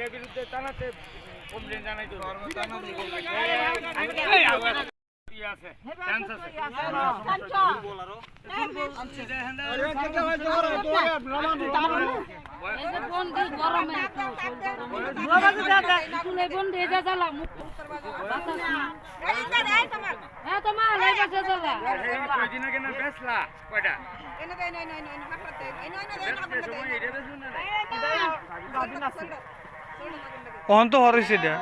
এর বিরুদ্ধে থানাতে কমপ্লেইন জানাই তো আছে চান্স আছে অন্ত হরিছে এটা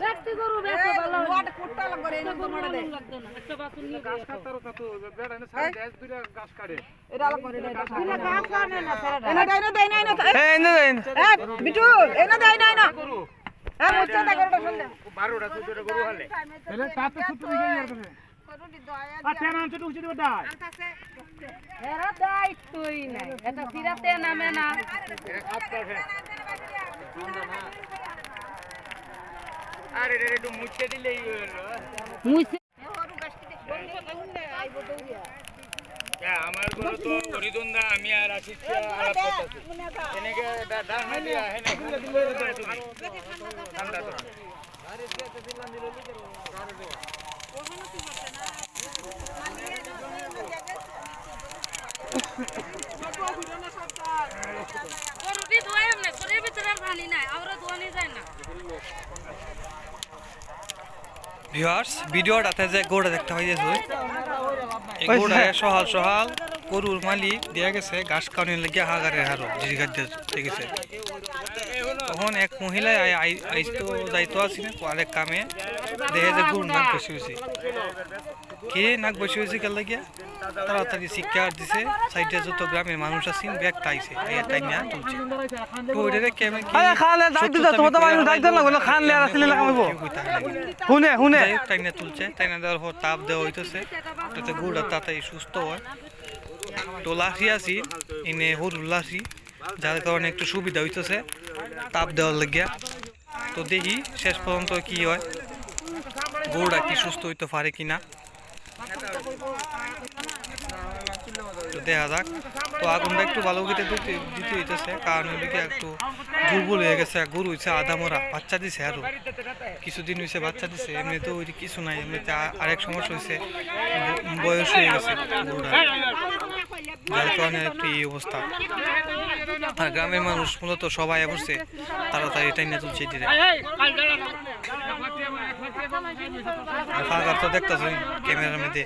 ব্যক্তি গরু বেশি ভালো ওটা কুট্টা লাগবে এই তো মনে দেয় একটা বাসন নিয়ে গাছ কাটার কত বেড়া না সাইড গ্যাস দুইটা গাছ কাটে এটা লাগবে এটা গাছ কাটে না স্যার এনা দেই না এনে দেন এ বিটু এনা দেই না এ মুচ্ছা দা গরুটা শুনলে 12টা 14টা গরু হলে এলে কাতে ছুটি গিয়ে আর তুমি আচ্ছা না আনতে উঠে দিবা দা এরা দায়িত্বই নাই এটা সিরাতে নামে না এরা খাচ্ছে আরে রে একটু মুছে দিলেই হলো মুছে আমার গরু তো হরিদন্দা আমি আর আসিছি আলাপ করতেছি এনেকে ডান হাতে হেনে ঠান্ডা তো আরে যেতে দিলাম দিল লিখে আরে দেওয়া ওখানে কি করতে না গরু দি দোয়াই না করে ভিতরে পানি নাই আমরা দোয়ানি যায় না ভিউয়ার্স ভিডিওটাতে যে গরুটা দেখতে হইছে এই গরুটা সহাল সহাল গরুর মালিক দেয়া গেছে ঘাস কাউনি লাগিয়া হাগারে হারো জিগার দিয়ে গেছে তখন এক মহিলা আইতো যাইতো আসি না আরেক কামে দেখে যে গরুর নাক বসে হয়েছে কে নাক বসে হয়েছে কে লাগিয়া তাড়াতাড়ি শিক্ষা দিছে সাইডে যত গ্রামের মানুষ আছেন ব্যাগটা আইছে এই টাইম না তুলছে তো ওইটারে কেমন কি খালে দাইতে যা তোমার তো মানুষ দাইতে না বলে খান লে আর আসলে লাগাবো হুনে হুনে টাইম না তুলছে টাইম না দেওয়ার পর তাপ দেওয়া হইতেছে তাতে গরুটা তাড়াতাড়ি সুস্থ হয় তো লাঠি আছি এনে হরুর লাঠি যার কারণে একটু সুবিধা হইতেছে তাপ দেওয়ার লাগিয়া তো দেখি শেষ পর্যন্ত কি হয় গরুটা কি সুস্থ হইতে পারে কিনা তো দেখা যাক তো আগুনটা একটু ভালো করে দিতে হইতেছে কারণ ওইদিকে একটু দুর্বল হয়ে গেছে গরু হয়েছে আধা মরা বাচ্চা দিছে আরো কিছুদিন হয়েছে বাচ্চা দিছে এমনিতে ওই কিছু নাই এমনিতে আরেক সমস্যা হয়েছে বয়স হয়ে গেছে গরুটা যার কারণে একটু এই অবস্থা আর গ্রামের মানুষ মূলত সবাই বসছে তাড়াতাড়ি টাইনা তুলছে দিলে আর ফাঁকার তো দেখতেছেন ক্যামেরার মধ্যে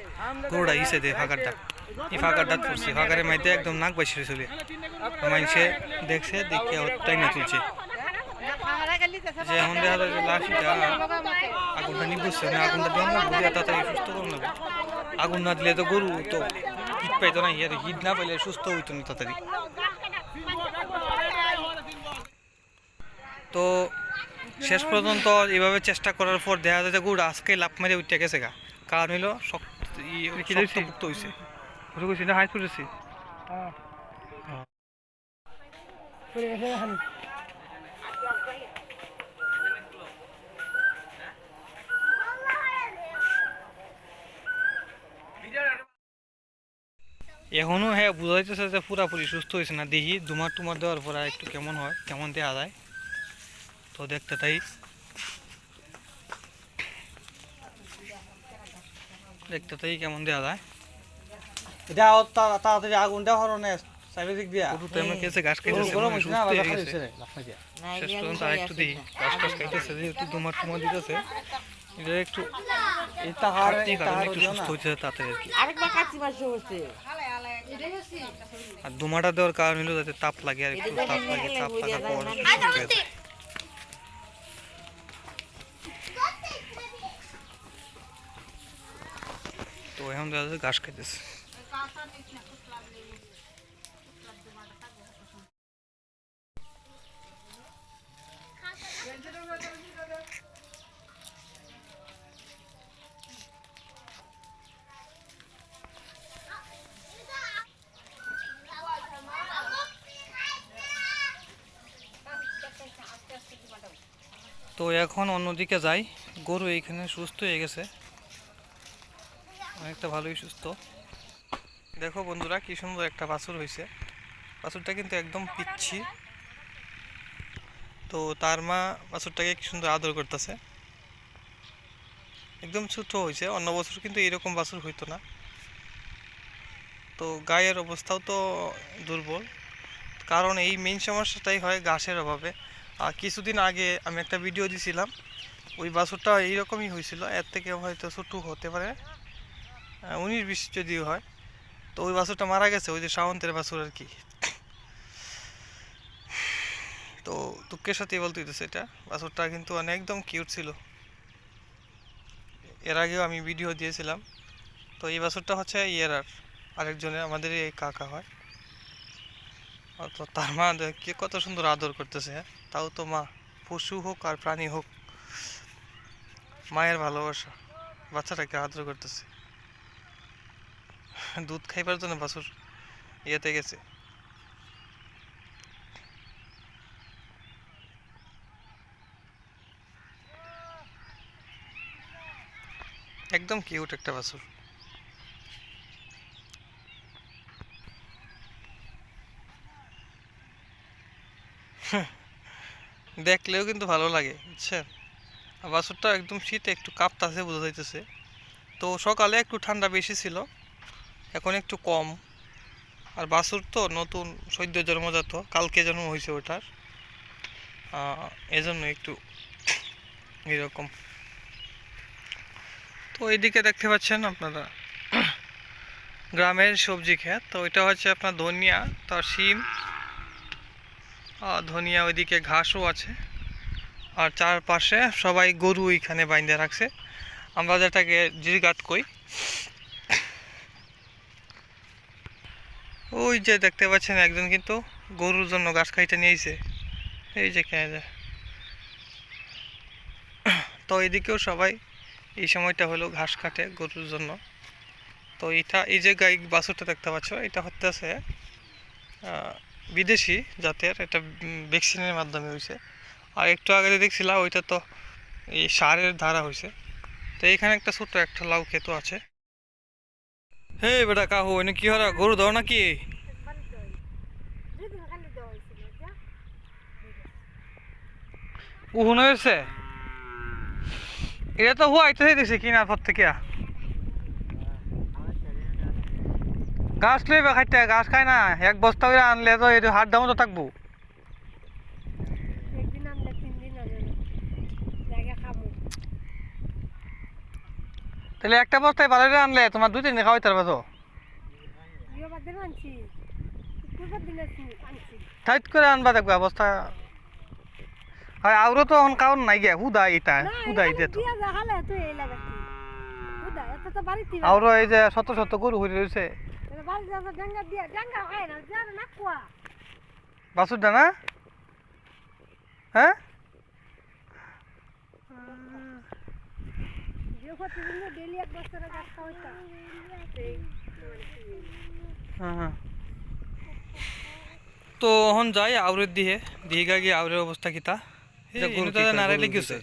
গরুটা ইসে দেয় ফাঁকারটা এই ফাঁকারটা তুলছে ফাঁকারের মধ্যে একদম নাক বাইসে চলে মানুষে দেখছে দেখে টাইনা তুলছে যে এখন দেখা যায় লাঠিটা আগুনটা নিবুঝছে না আগুনটা দেওয়া বুঝে তাড়াতাড়ি সুস্থ করুন না আগুন না দিলে তো গরু তো হিট পাইতো না ইয়ার হিট না পাইলে সুস্থ হইতো না তাড়াতাড়ি তো শেষ পর্যন্ত এভাবে চেষ্টা করার পর দেখা যায় যে গরু আজকে লাভ মেরে উঠে গেছে গা কারণ হইলো শক্তপুক্ত হয়েছে হাই তুলেছি এখনো হ্যাঁ বোঝা যাইতেছে যে পুরাপুরি সুস্থ হয়েছে না দেখি দুমার টুমার দেওয়ার পর একটু কেমন হয় কেমন দেওয়া যায় তো দেখতে তাই কেমন দেওয়া যায় এটা তাড়াতাড়ি আগুনটা হরনে সাইবেদিক দিয়া গরুতে আমরা কেসে ঘাস খাইতেছে গরম হইছে না সুস্থ হয়ে বাজা গেছে। খাইছে শেষ পর্যন্ত আরেকটু দেখি ঘাস টাস খাইতেছে যেহেতু দুমার টুমার দিতেছে এটা একটু এটা হার কারণে একটু সুস্থ হচ্ছে তাড়াতাড়ি আর কি আরেকবার কাচ্চি মাছ হচ্ছে আর দুমাটা দেওয়ার কারণ হলো যাতে তাপ লাগে আর একটু তাপ লাগে তাপ লাগার পর সুস্থ হয়ে যায়। তো এখন দেখা যাচ্ছে ঘাস খাইতেছে তো এখন অন্যদিকে যাই গরু এইখানে সুস্থ হয়ে গেছে অনেকটা ভালোই সুস্থ দেখো বন্ধুরা কি সুন্দর একটা বাছুর হয়েছে। বাছুরটা কিন্তু একদম পিচ্ছি। তো তার মা বাছুরটাকে কি সুন্দর আদর করতেছে। একদম ছোট হয়েছে, অন্য বছর কিন্তু এরকম বাছুর হইতো না। তো গায়ের অবস্থাও তো দুর্বল, কারণ এই মেইন সমস্যাটাই হয় ঘাসের অভাবে। আর কিছুদিন আগে আমি একটা ভিডিও দিয়েছিলাম, ওই বাছুরটা এইরকমই হয়েছিল, এর থেকে হয়তো ছোটো হতে পারে 19-20 যদিও হয়। তো ওই বাছুরটা মারা গেছে, ওই যে শাওন্তের বাছুর আর কি। তো দুঃখের সাথে বলতে হইতেছে, এটা বাছুরটা কিন্তু একদম কিউট ছিল। এর আগেও আমি ভিডিও দিয়েছিলাম। তো এই বাছুরটা হচ্ছে আরেকজনের, আমাদের এই কাকা হয়। তো তার মা কি কত সুন্দর আদর করতেছে, হ্যাঁ? তাও তো মা, পশু হোক আর প্রাণী হোক, মায়ের ভালোবাসা বাচ্চাটাকে আদর করতেছে। দুধ খাইবার জন্য বাছুর ইয়েতে গেছে। একদম কিউট একটা বাছুর। দেখলেও কিন্তু ভালো লাগে, বুঝছেন? আর বাছুরটা একদম শীতে একটু কাঁপতাছে, বোঝা যাইতেছে। তো সকালে একটু ঠান্ডা বেশি ছিল, এখন একটু কম। আর বাছুর তো নতুন, সদ্য জন্মজাত, কালকে জন্ম হয়েছে ওটার, এজন্য একটু এরকম। তো এইদিকে দেখতে পাচ্ছেন আপনারা গ্রামের সবজি ক্ষেত। তো এটা হচ্ছে আপনার ধনিয়া, তার শিম, ধনিয়া, ওইদিকে ঘাসও আছে। আর চারপাশে সবাই গরু এখানে বাইন্ধে রাখছে, আমরা যেটাকে জিরগাত কই। ওই যে দেখতে পাচ্ছেন একজন কিন্তু গরুর জন্য ঘাস খাইতে নিয়েছে, এই যে কেন। তো এদিকেও সবাই এই সময়টা হলো ঘাস কাটে গরুর জন্য। তো এই যে গাই বাছুরটা দেখতে পাচ্ছ, এটা হচ্ছে বিদেশি জাতের, এটা ভ্যাকসিনের মাধ্যমে হয়েছে। আর একটু আগে দেখছিলাম ওইটা তো এই সারের ধারা হয়েছে। তো এইখানে একটা ছোট্ট একটা লাউ ক্ষেত আছে। হে বেটা কাহু, এনে কি হরা, গরু দাও নাকি? উহুন হয়েছে, এটা তো হুয়াইতে দেখছি কিনার পর থেকে। ঘাস লইবে খাইতে, ঘাস খায় না। এক বস্তা করে আনলে তো এটা হাট দাম তো থাকবো। তাহলে একটা বস্তায় ভালো করে আনলে তোমার 2-3 দিন খাওয়াইতে পারবে তো। টাইট করে আনবা, দেখবা বস্তা হয়। আরও তো এখন কারণ নাই গিয়া, হুদা এটা হুদা এটা তো। আরও এই যে শত শত গরু হয়ে রয়েছে। বাছুরটা না, হ্যাঁ? তো এখন যাই আউরের দিকে গিয়ে আউরের অবস্থা কিতা। নারাই গেছে,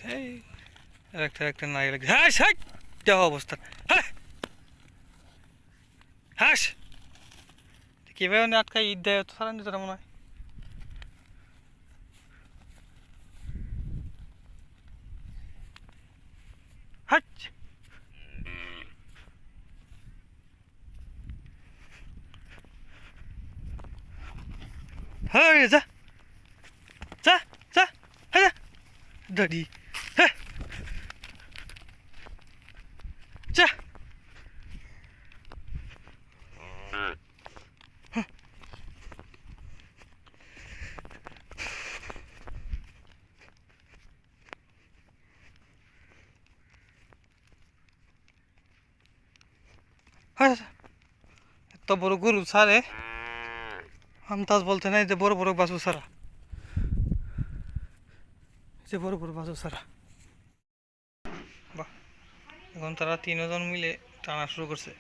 একটা নারাই লেগে, হ্যাঁ দেওয়া অবস্থা। হ্যাঁ হাস কিভাবে আটকাই ঈদ দেয় তো সারান দিত না মনে হয়। হাট হ্যাঁ, যা যা যা, হ্যাঁ দাদি, হ্যাঁ যা। এত বড় গরু ছাড়ে, আমতাজ বলতে নাই যে বড় বড় বাছুর ছাড়া, যে বড় বড় বাছুর ছাড়া। বাহ, এখন তারা 3 জন মিলে টানা শুরু করছে।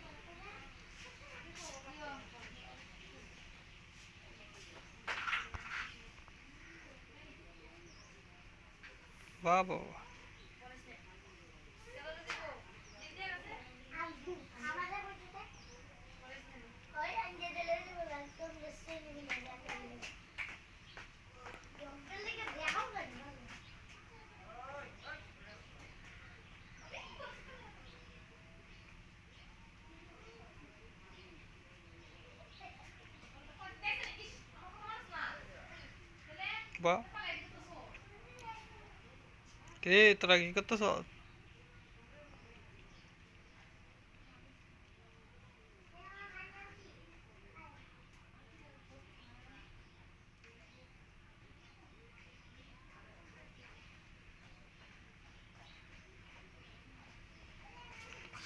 বাহ বাবা, বা কে তোরা কি করতেছ?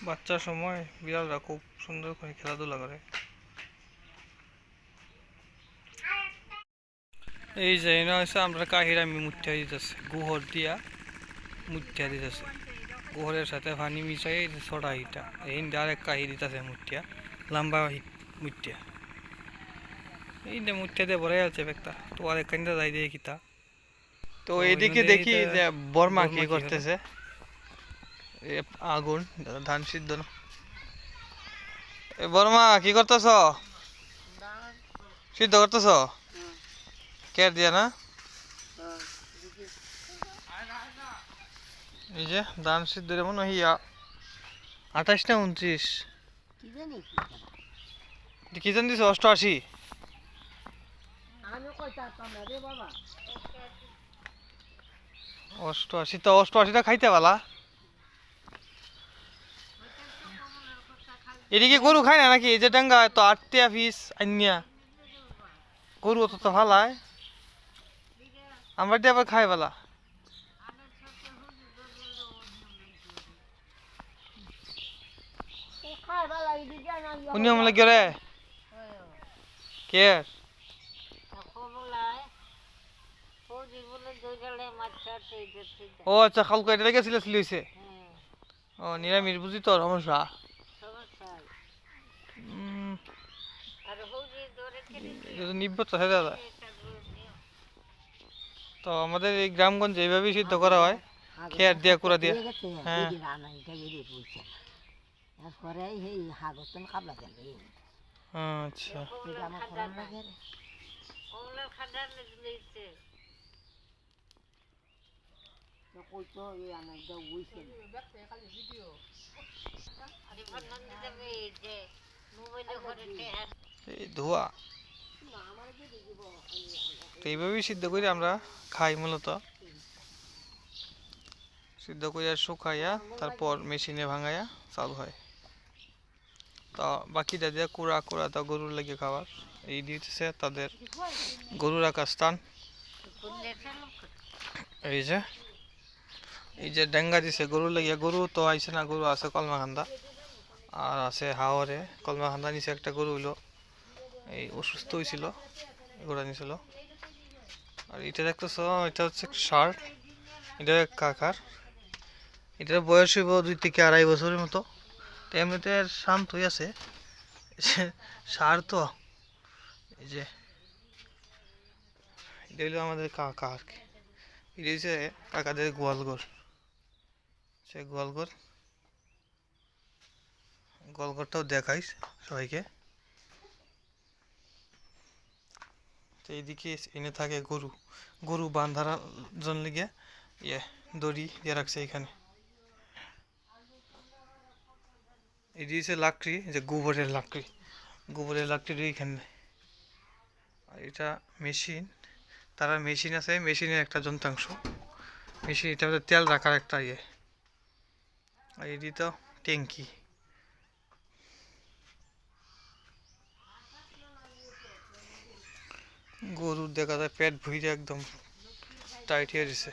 বাচ্চার সময় বিড়ালরা খুব সুন্দর করে খেলাধুলা করে। এই যে এনে হয়েছে আমরা কাহিরা মুঠিয়া দিতেছে, গুহর দিয়া মুঠিয়া দিতেছে, গুহরের সাথে পানি মিশাই ছড়া হিটা এই ডাইরেক্ট কাহি দিতেছে মুঠিয়া, লম্বা মুঠিয়া এই যে মুঠিয়া দিয়ে ভরে আছে একটা তো আর এখানটা যাই দিয়ে কিতা। তো এইদিকে দেখি যে বর্মা কি করতেছে, আগুন ধান সিদ্ধ। বর্মা কি করতেছ? সিদ্ধ করতেছ? কেয়ার দিয়া না? এই যে ধান সিদ্ধ মনে হইয়া 28 না 29 কি জানি দিছ? 88 88 তো 88টা খাইতে পালা। এদিকে গরু খায় না নাকি? এই যে ডাঙ্গা তো 8 পিস আইনিয়া গরু তো ভালায় আমরা দিয়ে আবার খাই বেলা। উনি আমলে গেরে কে ও আচ্ছা কালকে এটা গেছিল হইছে। ও নিরামিষ বুঝি তো সমস্যা। তো আমাদের এই গ্রামগঞ্জে এইভাবেই সিদ্ধ করা হয়, খেয়ার দিয়া কুড়া দিয়া। হ্যাঁ আচ্ছা এই ধোয়া তো এইভাবেই সিদ্ধ করে আমরা খাই। মূলত সিদ্ধ করে শুকাইয়া তারপর মেশিনে ভাঙাইয়া চালু হয়। তো বাকিটা দিয়ে কুড়া কুড়া তো গরুর লেগে খাবার। এই দিতেছে তাদের গরু রাখার স্থান। এই যে ডেঙ্গা দিছে গরুর লেগে, গরু তো আইছে না, গরু আছে কলমাখান্দা আর আছে হাওরে। কলমাখান্দা নিচে একটা গরু হইলো, এই অসুস্থ হয়েছিল, এগুলো নিয়েছিল। আর এটা দেখতেছ, এটা হচ্ছে ষাঁড়, এটা কাকার, এটার বয়স হইব 2 থেকে 2.5 বছরের মতো। তো এমনিতে শান্ত হয়ে আছে ষাঁড় তো। এই যে এটা হইলো আমাদের কাকা আর কি, এটা হচ্ছে কাকাদের গোয়ালঘর। সে গোয়ালঘরটাও দেখাইস সবাইকে। তো এইদিকে এনে থাকে গরু বান্ধার জন্য লিগে দড়ি দিয়ে রাখছে এখানে। এই দিয়েছে লাকড়ি, যে গোবরের লাকড়ি এখানে। আর এটা মেশিন, তারা মেশিন আছে, মেশিনের একটা যন্ত্রাংশ, মেশিন এটা তেল রাখার একটা আর এটি তো ট্যাঙ্কি। গরুর দেখা যায় পেট ভুইরে একদম টাইট হয়ে গেছে।